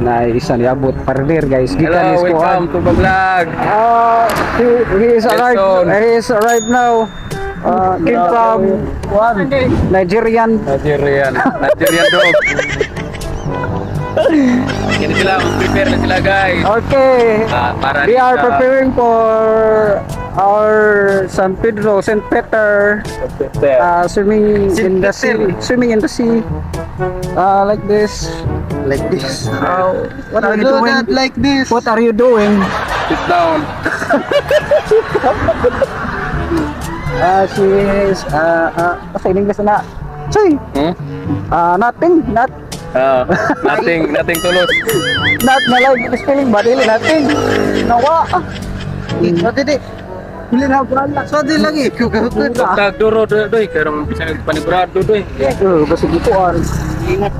na isa niabot partner guys. Gikan Hello, is welcome to the vlog. he is arrived. Quezon. He is arrived now. Came from Nigerian. Nigerian dog. Ini sila, prepare na sila guys. Okay. Para We are sa- preparing for our San Pedro, St. Peter, swimming in the sea. Swimming in the sea. Like this. Like this. What are you doing? like this. What are you doing? Sit down. She is sa English na. Say, nothing, Nothing tulot. not na like spelling but really nothing. Nawa. Hindi. Huli na bala. So di lagi. Kukahukot. Tag duro doy, karong bisa panigurado doy. Basta gituan. Ingat.